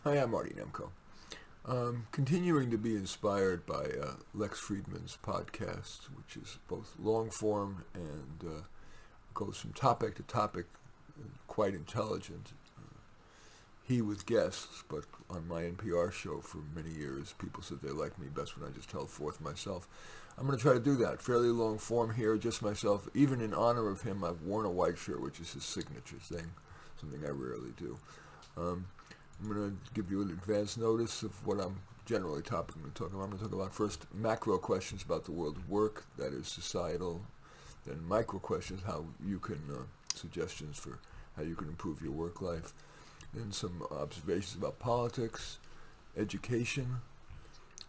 Hi, I'm Marty Nemko. Continuing to be inspired by Lex Friedman's podcast, which is both long form and goes from topic to topic, quite intelligent. He with guests, but on my NPR show for many years, people said they liked me best when I just held forth myself. I'm going to try to do that. Fairly long form here, just myself. Even in honor of him, I've worn a white shirt, which is his signature thing, something I rarely do. I'm going to give you an advance notice of what I'm generally going to talk about. I'm going to talk about first macro questions about the world of work, that is societal, then micro questions, how you can, suggestions for how you can improve your work life, then some observations about politics, education,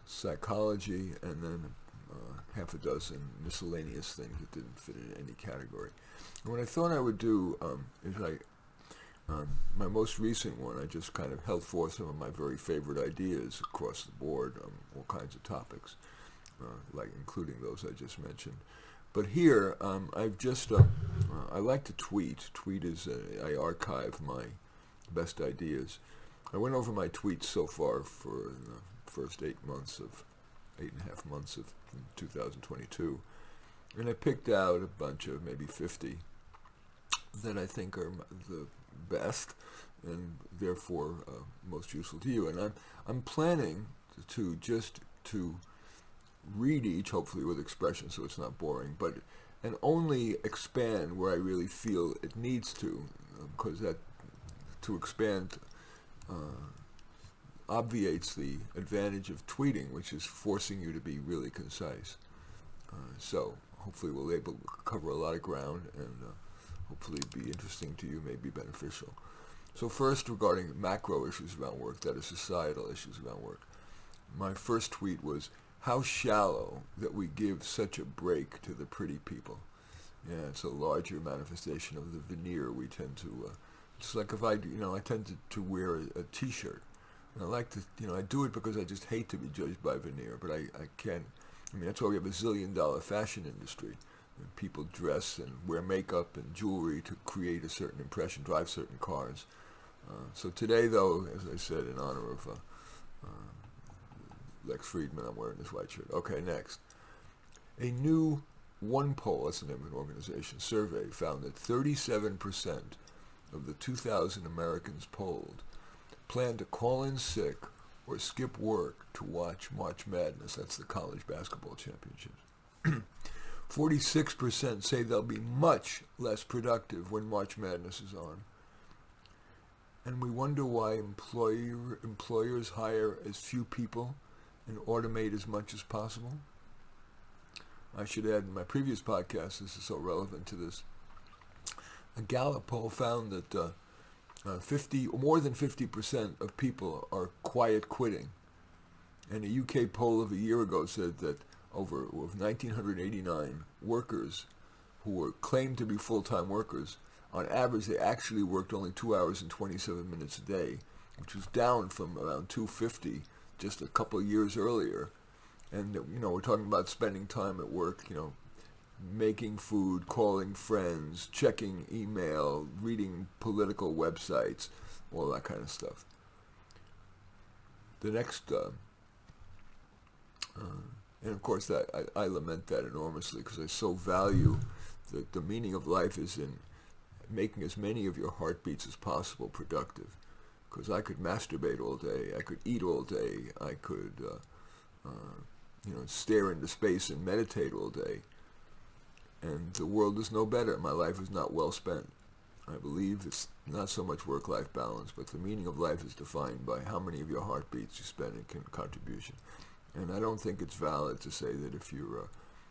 psychology, and then half a dozen miscellaneous things that didn't fit in any category. And what I thought I would do is my most recent one, I just kind of held forth some of my very favorite ideas across the board on all kinds of topics, like including those I just mentioned. But here, I've just, I like to tweet. Tweet is, I archive my best ideas. I went over my tweets so far for the first 8.5 months of 2022, and I picked out a bunch of maybe 50 that I think are the best and therefore most useful to you. And I'm planning to read each, hopefully with expression so it's not boring, and only expand where I really feel it needs to, because that to expand obviates the advantage of tweeting, which is forcing you to be really concise. So hopefully we'll be able to cover a lot of ground and hopefully be interesting to you, may be beneficial. So first, regarding macro issues around work, that is societal issues around work. My first tweet was, how shallow that we give such a break to the pretty people. Yeah, it's a larger manifestation of the veneer we tend to, it's like if I tend to wear a t-shirt. And I like to, I do it because I just hate to be judged by veneer, but I can't. That's why we have a $1 zillion fashion industry. And people dress and wear makeup and jewelry to create a certain impression, drive certain cars. So today, though, as I said, in honor of Lex Friedman, I'm wearing this white shirt. Okay, next. A new OnePoll, that's the name of an organization, survey found that 37% of the 2,000 Americans polled plan to call in sick or skip work to watch March Madness. That's the college basketball championships. 46% say they'll be much less productive when March Madness is on. And we wonder why employers hire as few people and automate as much as possible. I should add, in my previous podcast, this is so relevant to this, a Gallup poll found that more than 50% of people are quiet quitting. And a UK poll of a year ago said that of 1,989 workers who were claimed to be full-time workers, on average they actually worked only 2 hours and 27 minutes a day, which was down from around 250 just a couple of years earlier. And we're talking about spending time at work, making food, calling friends, checking email, reading political websites, all that kind of stuff. The next, and of course that I lament that enormously, because I so value that the meaning of life is in making as many of your heartbeats as possible productive. Because I could masturbate all day, I could eat all day, I could stare into space and meditate all day. And the world is no better. My life is not well spent. I believe it's not so much work-life balance, but the meaning of life is defined by how many of your heartbeats you spend in contribution. And I don't think it's valid to say that if you're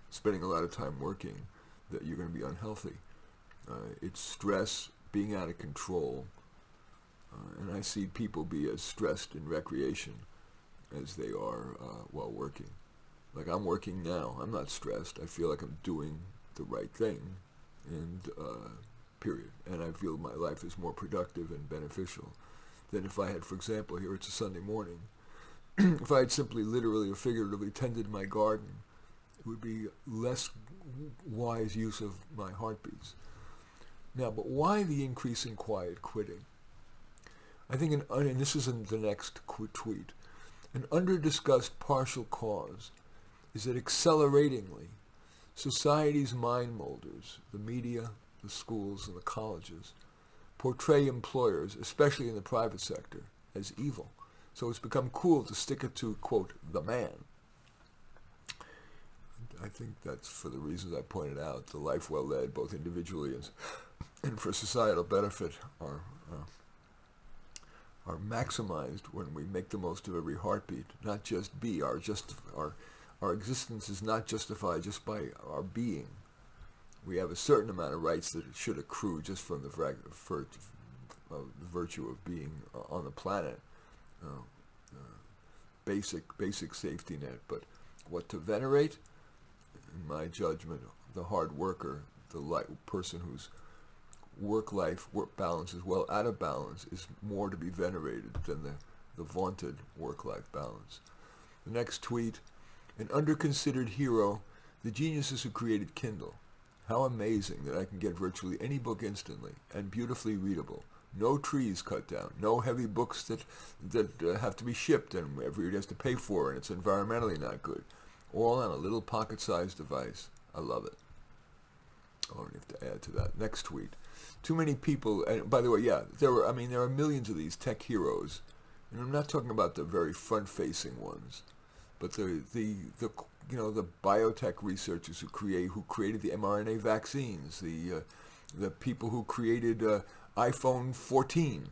spending a lot of time working, that you're going to be unhealthy. It's stress, being out of control, and I see people be as stressed in recreation as they are while working. Like I'm working now, I'm not stressed. I feel like I'm doing the right thing, and period. And I feel my life is more productive and beneficial than if I had, for example, here it's a Sunday morning, if I had simply literally or figuratively tended my garden, it would be less wise use of my heartbeats. Now, but why the increase in quiet quitting? I think, and this is in the next tweet, an under-discussed partial cause is that acceleratingly, society's mind molders, the media, the schools, and the colleges, portray employers, especially in the private sector, as evil. So it's become cool to stick it to, quote, the man. I think that's for the reasons I pointed out. The life well led, both individually and for societal benefit, are maximized when we make the most of every heartbeat, not just be. Our existence is not justified just by our being. We have a certain amount of rights that should accrue just from the virtue of being on the planet. Basic safety net. But what to venerate? In my judgment, the hard worker, the person whose work balance is well out of balance, is more to be venerated than the vaunted work-life balance. The next tweet, an under-considered hero, the geniuses who created Kindle. How amazing that I can get virtually any book instantly and beautifully readable. No trees cut down, no heavy books that have to be shipped and everybody has to pay for, and it's environmentally not good. All on a little pocket-sized device. I love it. Oh, I have to add to that. Next tweet. Too many people, and by the way, yeah, there are millions of these tech heroes, and I'm not talking about the very front-facing ones, but the biotech researchers who created the mRNA vaccines, the people who created iPhone 14.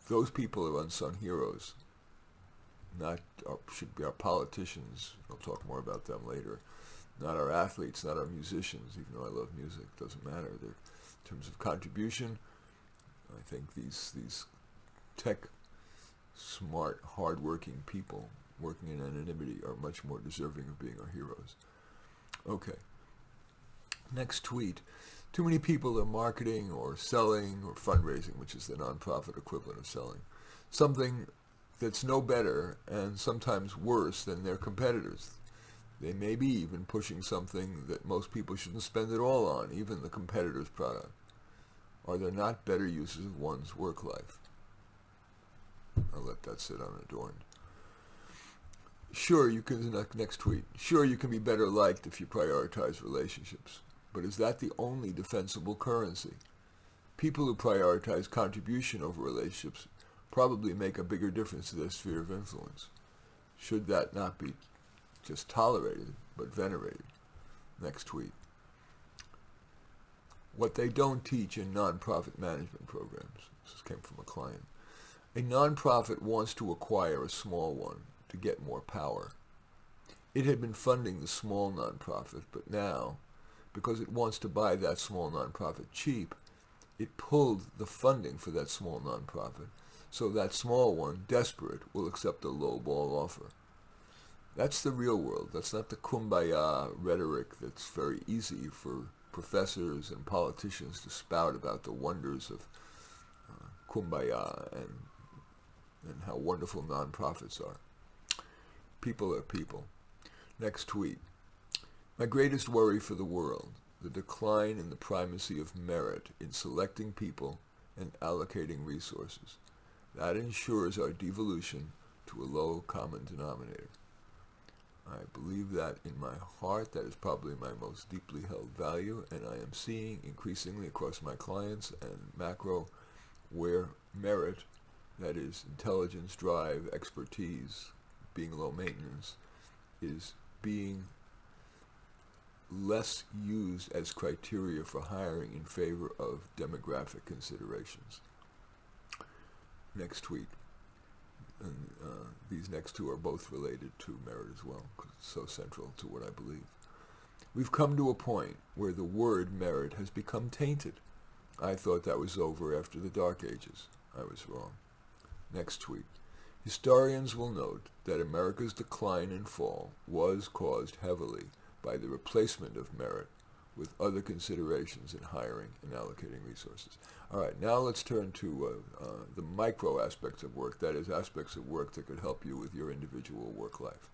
Those people are unsung heroes. Should be our politicians. I'll talk more about them later. Not our athletes, not our musicians, even though I love music. Doesn't matter. In terms of contribution, I think these tech, smart, hard-working people working in anonymity are much more deserving of being our heroes. Okay. Next tweet. Too many people are marketing or selling or fundraising, which is the nonprofit equivalent of selling, something that's no better and sometimes worse than their competitors. They may be even pushing something that most people shouldn't spend it all on, even the competitor's product. Are there not better uses of one's work life? I'll let that sit unadorned. Sure, you can, next tweet, sure, you can be better liked if you prioritize relationships, but is that the only defensible currency? People who prioritize contribution over relationships probably make a bigger difference to their sphere of influence. Should that not be just tolerated, but venerated? Next tweet. What they don't teach in nonprofit management programs. This came from a client. A nonprofit wants to acquire a small one to get more power. It had been funding the small nonprofit, but now, because it wants to buy that small nonprofit cheap, it pulled the funding for that small nonprofit, so that small one, desperate, will accept a low-ball offer. That's the real world. That's not the kumbaya rhetoric that's very easy for professors and politicians to spout about the wonders of kumbaya and how wonderful nonprofits are. People are people. Next tweet. My greatest worry for the world, the decline in the primacy of merit in selecting people and allocating resources. That ensures our devolution to a low common denominator. I believe that in my heart. That is probably my most deeply held value, and I am seeing increasingly across my clients and macro where merit, that is intelligence, drive, expertise, being low maintenance, is being less used as criteria for hiring in favor of demographic considerations. Next tweet. And these next two are both related to merit as well, because it's so central to what I believe. We've come to a point where the word merit has become tainted. I thought that was over after the Dark Ages. I was wrong. Next tweet. Historians will note that America's decline and fall was caused heavily by the replacement of merit with other considerations in hiring and allocating resources. All right, now let's turn to the micro aspects of work, that is, aspects of work that could help you with your individual work life.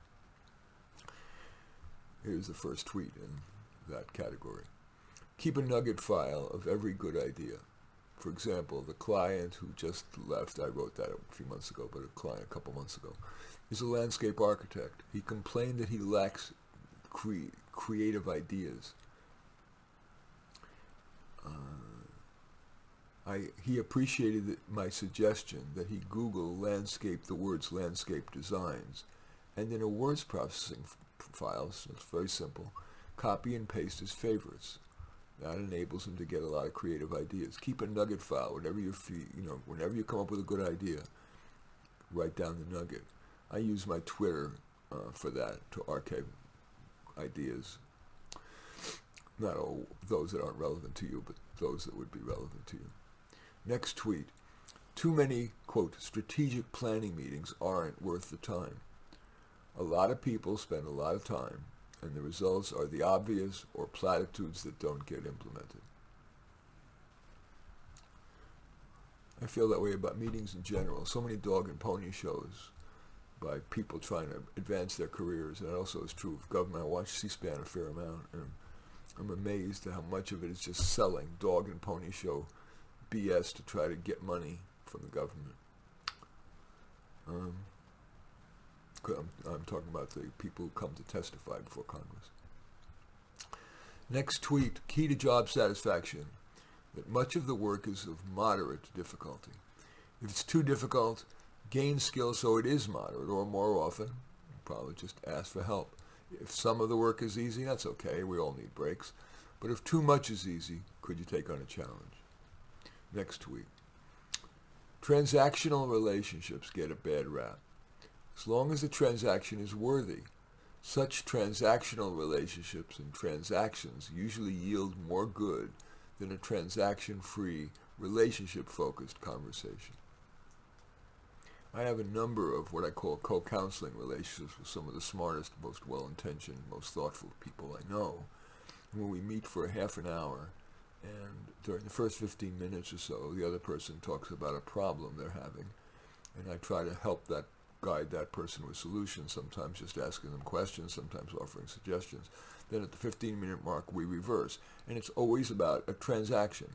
Here's the first tweet in that category. Keep a nugget file of every good idea. For example, the client who just left, I wrote that a few months ago, but a client a couple months ago, is a landscape architect. He complained that he lacks creative ideas. He appreciated my suggestion that he Google the words landscape designs, and in a words processing file, so it's very simple, copy and paste his favorites. That enables him to get a lot of creative ideas. Keep a nugget file whenever whenever you come up with a good idea, write down the nugget. I use my Twitter for that, to archive ideas. Not all those that aren't relevant to you, but those that would be relevant to you. Next tweet. Too many, quote, strategic planning meetings aren't worth the time. A lot of people spend a lot of time, and the results are the obvious or platitudes that don't get implemented. I feel that way about meetings in general. So many dog and pony shows by people trying to advance their careers, and that also is true of government. I watch C-SPAN a fair amount, and I'm amazed at how much of it is just selling dog and pony show BS to try to get money from the government. I'm talking about the people who come to testify before Congress. Next tweet, key to job satisfaction, that much of the work is of moderate difficulty. If it's too difficult, gain skill so it is moderate, or more often, probably just ask for help. If some of the work is easy, that's okay, we all need breaks. But if too much is easy, could you take on a challenge? Next tweet. Transactional relationships get a bad rap. As long as the transaction is worthy, such transactional relationships and transactions usually yield more good than a transaction-free, relationship-focused conversation. I have a number of what I call co-counseling relationships with some of the smartest, most well-intentioned, most thoughtful people I know. When we meet for a half an hour, and during the first 15 minutes or so, the other person talks about a problem they're having, and I try to help guide that person with solutions, sometimes just asking them questions, sometimes offering suggestions. Then at the 15-minute mark, we reverse. And it's always about a transaction,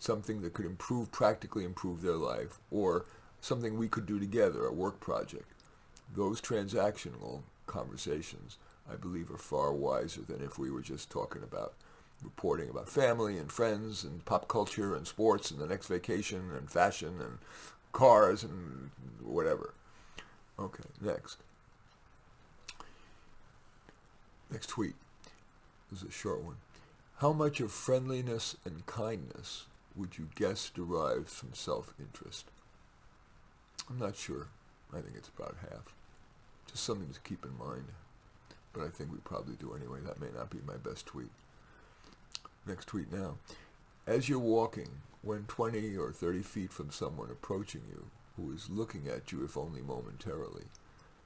something that could practically improve their life, or something we could do together, a work project. Those transactional conversations, I believe, are far wiser than if we were just talking about reporting about family and friends and pop culture and sports and the next vacation and fashion and cars and whatever. Okay, next. Next tweet. This is a short one. How much of friendliness and kindness would you guess derives from self-interest? I'm not sure. I think it's about half. Just something to keep in mind. But I think we probably do anyway. That may not be my best tweet. Next tweet now. As you're walking, when 20 or 30 feet from someone approaching you, who is looking at you if only momentarily,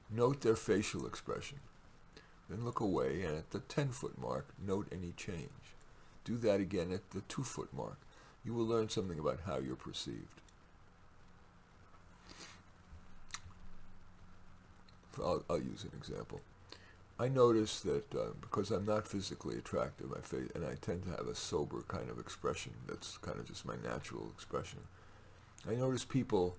note their facial expression. Then look away, and at the 10-foot mark, note any change. Do that again at the 2-foot mark. You will learn something about how you're perceived. I'll use an example. I notice that because I'm not physically attractive, and I tend to have a sober kind of expression that's kind of just my natural expression. I notice people,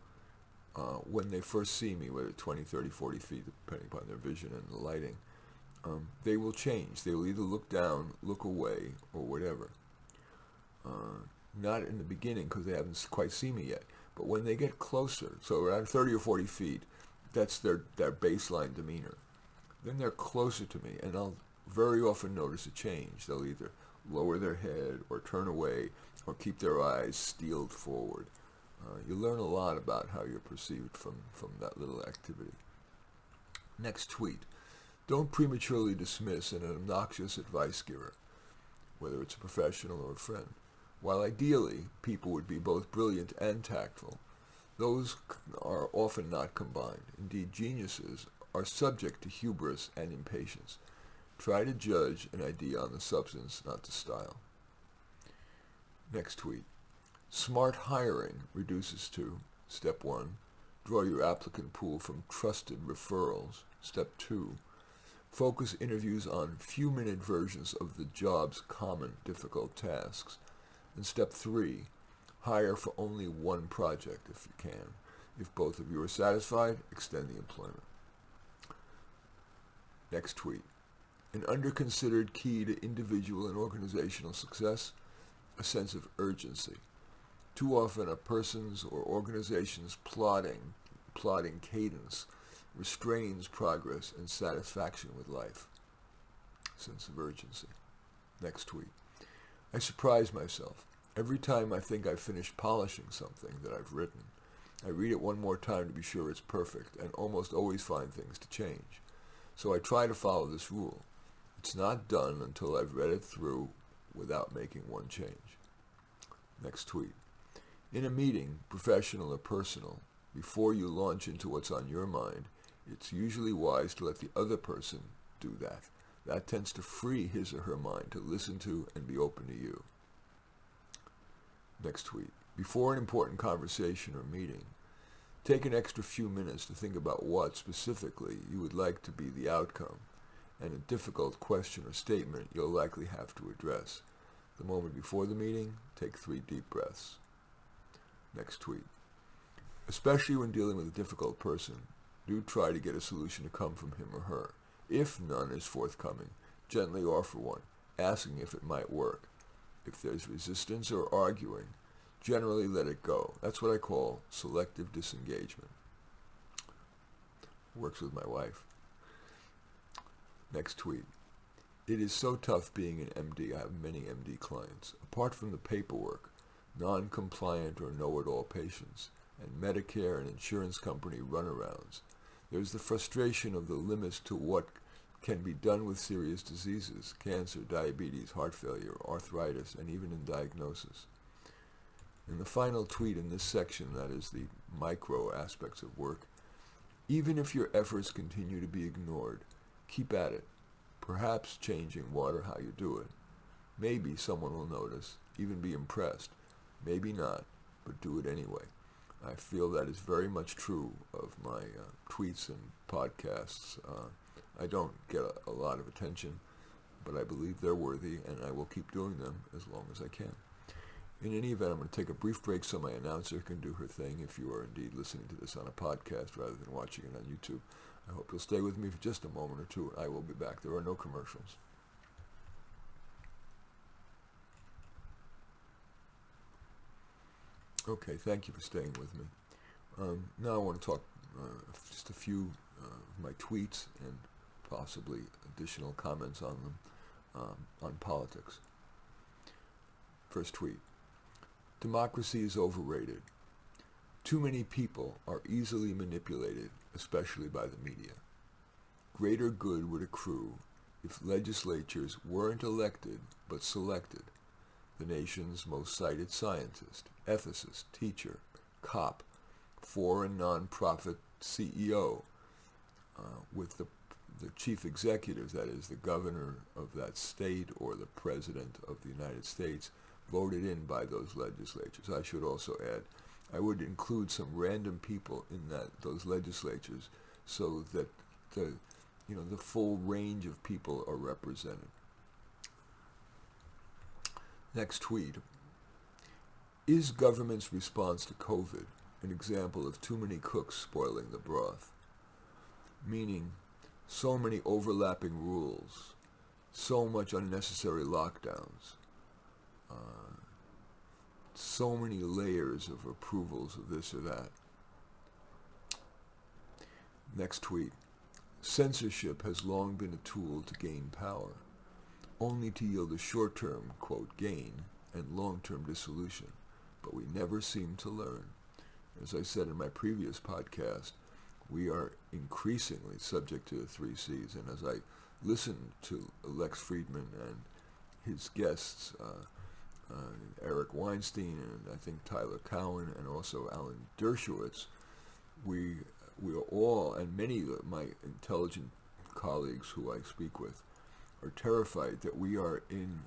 when they first see me, whether 20, 30, 40 feet, depending upon their vision and the lighting, they will change. They will either look down, look away, or whatever. Not in the beginning because they haven't quite seen me yet, but when they get closer, so around 30 or 40 feet, that's their baseline demeanor. Then they're closer to me, and I'll very often notice a change. They'll either lower their head or turn away or keep their eyes steeled forward. You learn a lot about how you're perceived from that little activity. Next tweet. Don't prematurely dismiss an obnoxious advice giver, whether it's a professional or a friend. While ideally people would be both brilliant and tactful, those are often not combined. Indeed, geniuses are subject to hubris and impatience. Try to judge an idea on the substance, not the style. Next tweet. Smart hiring reduces to, step 1, draw your applicant pool from trusted referrals. Step 2, focus interviews on few-minute versions of the job's common difficult tasks. And step 3, Hire for only one project if you can. If both of you are satisfied, extend the employment. Next tweet. An under-considered key to individual and organizational success, a sense of urgency. Too often a person's or organization's plodding cadence restrains progress and satisfaction with life. Sense of urgency. Next tweet. I surprise myself. Every time I think I've finished polishing something that I've written, I read it one more time to be sure it's perfect and almost always find things to change. So I try to follow this rule. It's not done until I've read it through without making one change. Next tweet. In a meeting, professional or personal, before you launch into what's on your mind, it's usually wise to let the other person do that. That tends to free his or her mind to listen to and be open to you. Next tweet. Before an important conversation or meeting, take an extra few minutes to think about what, specifically, you would like to be the outcome, and a difficult question or statement you'll likely have to address. The moment before the meeting, take 3 deep breaths. Next tweet. Especially when dealing with a difficult person, do try to get a solution to come from him or her. If none is forthcoming, gently offer one, asking if it might work. If there's resistance or arguing, generally let it go. That's what I call selective disengagement. Works with my wife. Next tweet. It is so tough being an MD. I have many MD clients. Apart from the paperwork, non-compliant or know-it-all patients, and Medicare and insurance company runarounds, there's the frustration of the limits to what can be done with serious diseases, cancer, diabetes, heart failure, arthritis, and even in diagnosis. In the final tweet in this section, that is the micro aspects of work, even if your efforts continue to be ignored, keep at it, perhaps changing what or how you do it. Maybe someone will notice, even be impressed. Maybe not, but do it anyway. I feel that is very much true of my tweets and podcasts. I don't get a lot of attention, but I believe they're worthy, and I will keep doing them as long as I can. In any event, I'm going to take a brief break so my announcer can do her thing if you are indeed listening to this on a podcast rather than watching it on YouTube. I hope you'll stay with me for just a moment or two. I will be back. There are no commercials. Okay, thank you for staying with me. Now I want to talk just a few of my tweets and possibly additional comments on them on politics. First tweet. Democracy is overrated. Too many people are easily manipulated, especially by the media. Greater good would accrue if legislatures weren't elected but selected. The nation's most cited scientist, ethicist, teacher, cop, for and non-profit CEO, with the chief executive, that is the governor of that state or the president of the United States, voted in by those legislatures. I should also add, I would include some random people in those legislatures so that the full range of people are represented. Next tweet. Is government's response to COVID an example of too many cooks spoiling the broth? Meaning, so many overlapping rules, so much unnecessary lockdowns, so many layers of approvals of this or that. Next tweet. Censorship has long been a tool to gain power, only to yield a short-term, quote, gain and long-term dissolution, but we never seem to learn. As I said in my previous podcast, we are increasingly subject to the 3 C's, and as I listened to Lex Friedman and his guests, Eric Weinstein and I think Tyler Cowen and also Alan Dershowitz, we are all, and many of my intelligent colleagues who I speak with, are terrified that we are in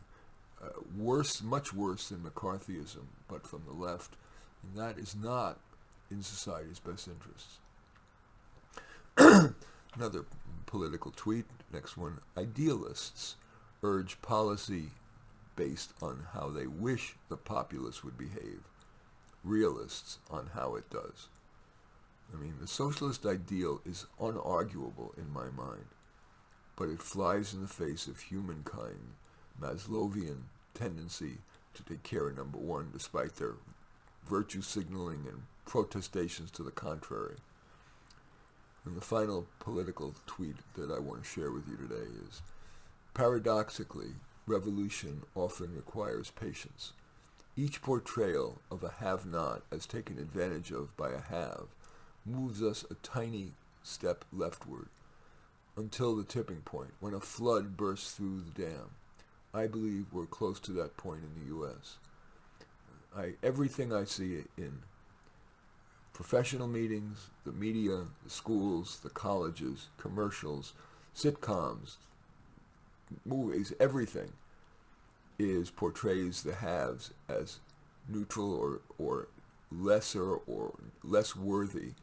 much worse than McCarthyism, but from the left, and that is not in society's best interests. Another political tweet, next one. Idealists urge policy based on how they wish the populace would behave. realists on how it does. I mean, the socialist ideal is unarguable in my mind, but it flies in the face of humankind, Maslowian tendency to take care of number one despite their virtue signaling and protestations to the contrary. And the final political tweet that I want to share with you today is, paradoxically, revolution often requires patience. Each portrayal of a have-not as taken advantage of by a have moves us a tiny step leftward until the tipping point, when a flood bursts through the dam. I believe we're close to that point in the U.S. Everything I see in professional meetings, the media, the schools, the colleges, commercials, sitcoms, movies, everything portrays the haves as neutral or lesser or less worthy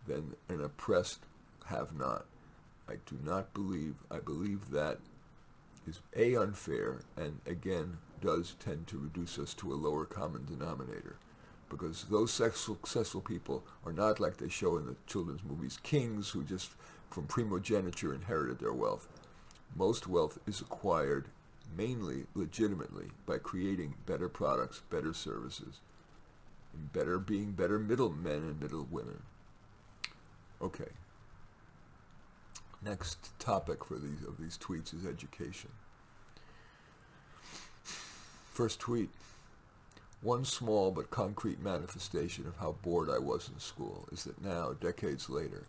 than an oppressed have-not. I believe that is A, unfair, and again does tend to reduce us to a lower common denominator, because those successful people are not like they show in the children's movies, kings who just from primogeniture inherited their wealth. Most wealth is acquired mainly legitimately by creating better products, better services, and being better middlemen and middle women. Okay. Next topic for these tweets is education. First tweet. One small but concrete manifestation of how bored I was in school is that now, decades later,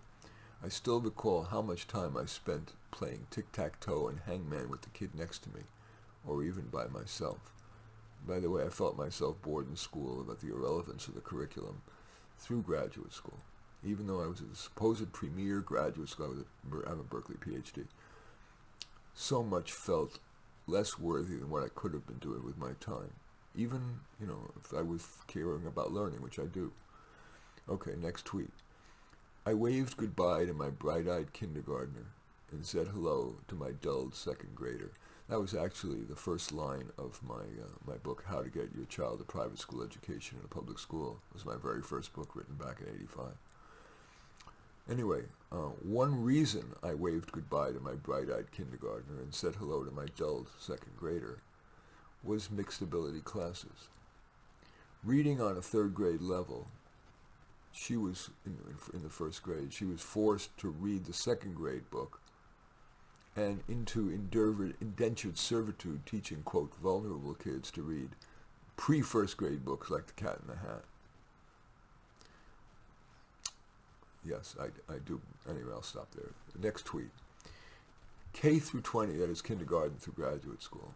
I still recall how much time I spent playing tic-tac-toe and hangman with the kid next to me, or even by myself. By the way, I felt myself bored in school about the irrelevance of the curriculum through graduate school. Even though I was at a supposed premier graduate school, I have a Berkeley PhD, so much felt less worthy than what I could have been doing with my time. Even, if I was caring about learning, which I do. Okay, next tweet. I waved goodbye to my bright-eyed kindergartner and said hello to my dulled second grader. That was actually the first line of my book, How to Get Your Child a Private School Education in a Public School. It was my very first book, written back in '85. Anyway, one reason I waved goodbye to my bright-eyed kindergartner and said hello to my dulled second grader was mixed ability classes. Reading on a third grade level, she was, in the first grade, she was forced to read the second grade book and into indentured servitude teaching, quote, vulnerable kids to read pre-first grade books like The Cat in the Hat. Yes, I do. Anyway, I'll stop there. The next tweet. K through 20, that is kindergarten through graduate school.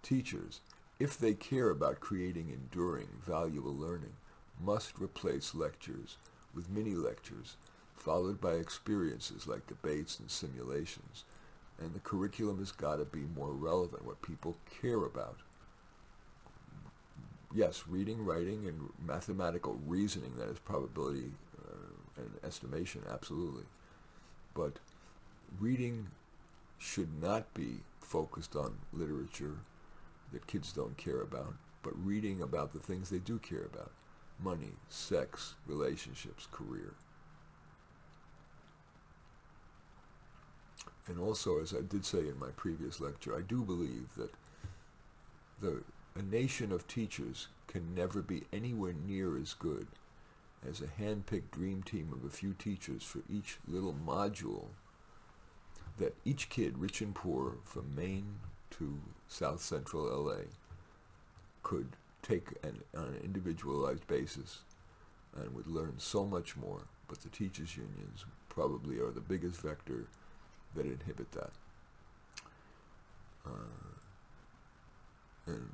Teachers, if they care about creating enduring, valuable learning, must replace lectures with mini-lectures, followed by experiences like debates and simulations. And the curriculum has got to be more relevant, what people care about. Yes, reading, writing, and mathematical reasoning, that is probability and estimation, absolutely. But reading should not be focused on literature that kids don't care about, but reading about the things they do care about: money, sex, relationships, career. And also, as I did say in my previous lecture, I do believe that a nation of teachers can never be anywhere near as good as a hand-picked dream team of a few teachers for each little module that each kid, rich and poor, from Maine to South Central LA, could take on an individualized basis and would learn so much more. But the teachers' unions probably are the biggest vector that inhibit that. And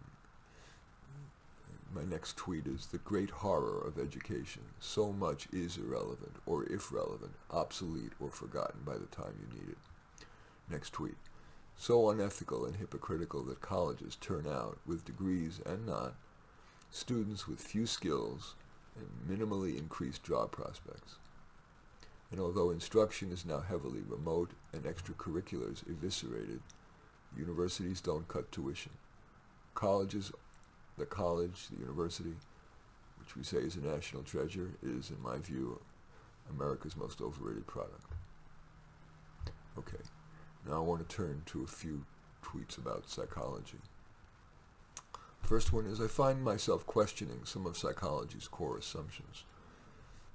my next tweet is the great horror of education. So much is irrelevant, or if relevant, obsolete or forgotten by the time you need it. Next tweet. So unethical and hypocritical that colleges turn out, with degrees and not, students with few skills and minimally increased job prospects. And although instruction is now heavily remote and extracurriculars eviscerated, universities don't cut tuition. The university, which we say is a national treasure, is, in my view, America's most overrated product. Okay, now I want to turn to a few tweets about psychology. First one is, I find myself questioning some of psychology's core assumptions.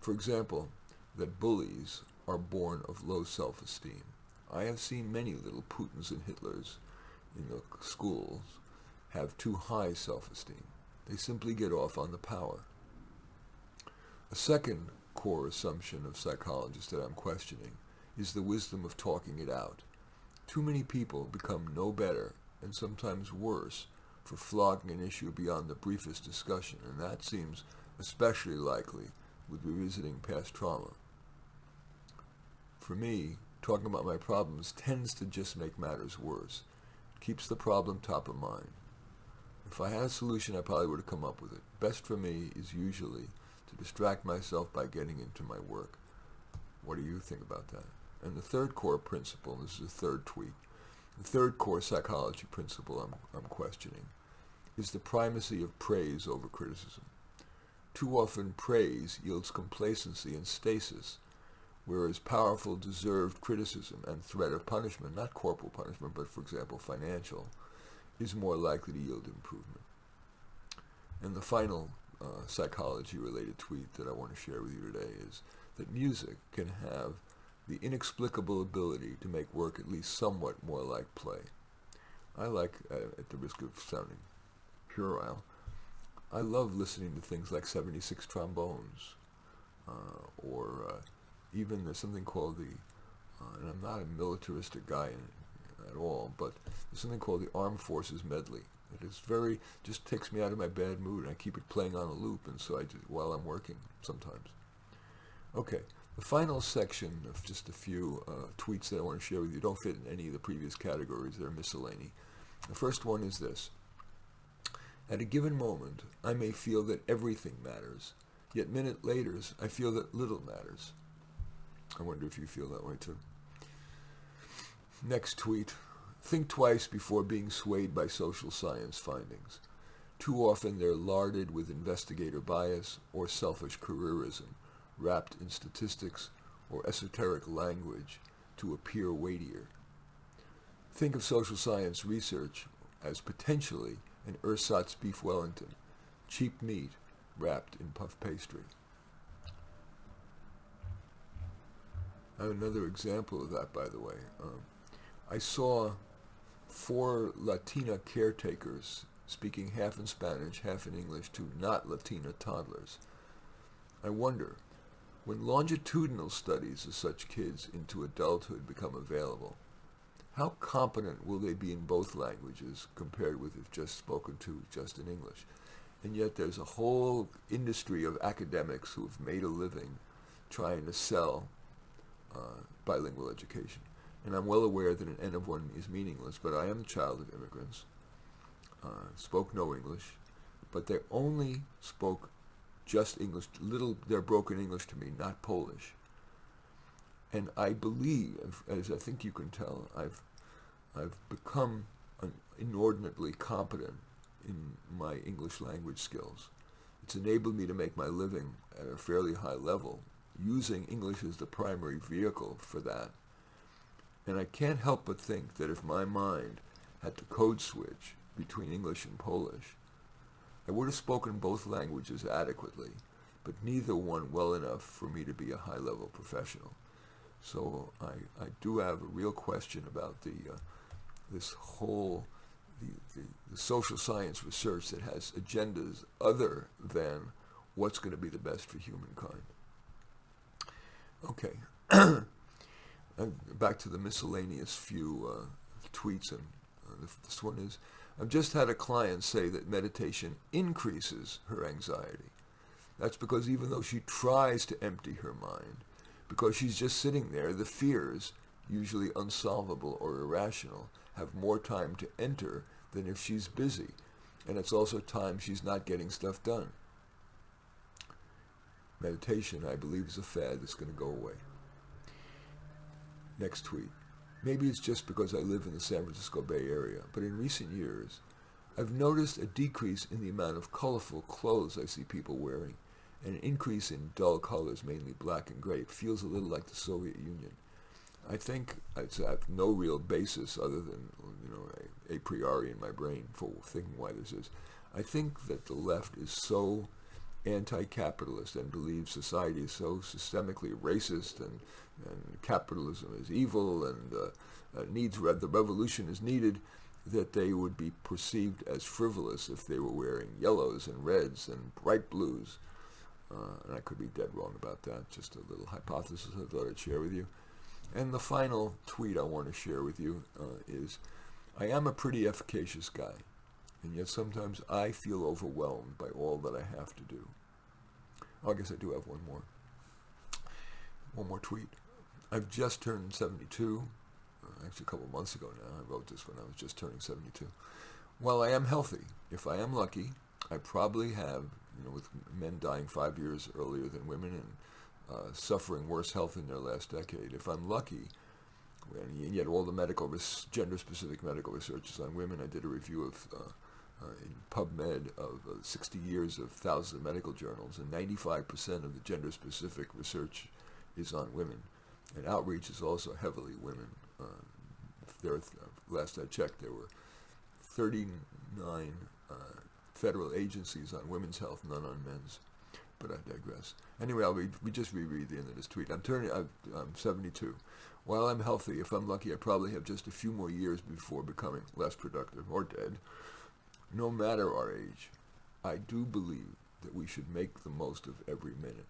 For example, that bullies are born of low self-esteem. I have seen many little Putins and Hitlers in the schools have too high self-esteem. They simply get off on the power. A second core assumption of psychologists that I'm questioning is the wisdom of talking it out. Too many people become no better, and sometimes worse, for flogging an issue beyond the briefest discussion, and that seems especially likely with revisiting past trauma. For me, talking about my problems tends to just make matters worse. It keeps the problem top of mind. If I had a solution, I probably would have come up with it. Best for me is usually to distract myself by getting into my work. What do you think about that? And the third core principle, this is the third tweet, the third core psychology principle I'm questioning is the primacy of praise over criticism. Too often praise yields complacency and stasis, whereas powerful deserved criticism and threat of punishment, not corporal punishment, but for example financial, is more likely to yield improvement. And the final psychology-related tweet that I want to share with you today is that music can have the inexplicable ability to make work at least somewhat more like play. I like, at the risk of sounding puerile, I love listening to things like 76 trombones, or even there's something called the, and I'm not a militaristic guy at all, but there's something called the Armed Forces Medley. It is just takes me out of my bad mood, and I keep it playing on a loop, and so I do while I'm working sometimes. Okay, the final section of just a few tweets that I want to share with you don't fit in any of the previous categories. They're miscellany. The first one is this. At a given moment, I may feel that everything matters, yet minute later, I feel that little matters. I wonder if you feel that way too. Next tweet. Think twice before being swayed by social science findings. Too often they're larded with investigator bias or selfish careerism, wrapped in statistics or esoteric language to appear weightier. Think of social science research as potentially an ersatz beef Wellington, cheap meat wrapped in puff pastry. I have another example of that, by the way. I saw 4 Latina caretakers speaking half in Spanish, half in English to not Latina toddlers. I wonder, when longitudinal studies of such kids into adulthood become available, how competent will they be in both languages compared with if just spoken to just in English? And yet there's a whole industry of academics who have made a living trying to sell bilingual education. And I'm well aware that an N of 1 is meaningless, but I am the child of immigrants, spoke no English, but they only spoke just English, their broken English to me, not Polish. And I believe, as I think you can tell, I've become inordinately competent in my English language skills. It's enabled me to make my living at a fairly high level, using English as the primary vehicle for that. And I can't help but think that if my mind had to code switch between English and Polish, I would have spoken both languages adequately, but neither one well enough for me to be a high-level professional. So I do have a real question about this whole the social science research that has agendas other than what's going to be the best for humankind. Okay. Back to the miscellaneous few tweets, and this one is, I've just had a client say that meditation increases her anxiety. That's because even though she tries to empty her mind, because she's just sitting there, the fears, usually unsolvable or irrational, have more time to enter than if she's busy. And it's also time she's not getting stuff done. Meditation, I believe, is a fad that's going to go away. Next tweet. Maybe it's just because I live in the San Francisco Bay Area, but in recent years, I've noticed a decrease in the amount of colorful clothes I see people wearing, and an increase in dull colors, mainly black and gray. It feels a little like the Soviet Union. I think I have no real basis other than, a priori in my brain for thinking why this is. I think that the left is so anti-capitalist and believes society is so systemically racist and capitalism is evil and the revolution is needed, that they would be perceived as frivolous if they were wearing yellows and reds and bright blues. And I could be dead wrong about that. Just a little hypothesis I thought I'd share with you. And the final tweet I want to share with you is, I am a pretty efficacious guy, and yet sometimes I feel overwhelmed by all that I have to do. Oh, I guess I do have one more tweet. I've just turned 72. Actually, a couple of months ago now. I wrote this when I was just turning 72. While I am healthy, if I am lucky, I probably have, with men dying 5 years earlier than women and suffering worse health in their last decade, if I'm lucky, and yet all the gender-specific medical research is on women. I did a review of in PubMed of 60 years of thousands of medical journals, and 95% of the gender-specific research is on women. And outreach is also heavily women. Last I checked, there were 39 federal agencies on women's health, none on men's. But I digress. Anyway, we just reread the end of this tweet. I'm 72. While I'm healthy, if I'm lucky, I probably have just a few more years before becoming less productive or dead. No matter our age, I do believe that we should make the most of every minute.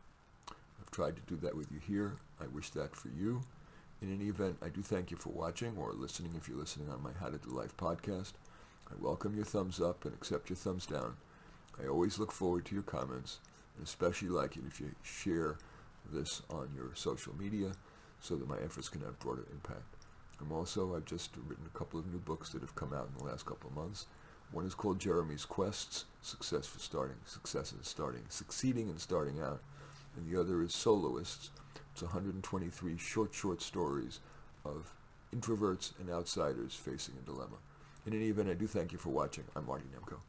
I've tried to do that with you here. I wish that for you. In any event, I do thank you for watching or listening if you're listening on my How to Do Life podcast. I welcome your thumbs up and accept your thumbs down. I always look forward to your comments, and especially like it if you share this on your social media so that my efforts can have broader impact. I've just written a couple of new books that have come out in the last couple of months. One is called Jeremy's Quests, Succeeding and Starting Out. And the other is Soloists. It's 123 short stories of introverts and outsiders facing a dilemma. In any event, I do thank you for watching. I'm Marty Nemko.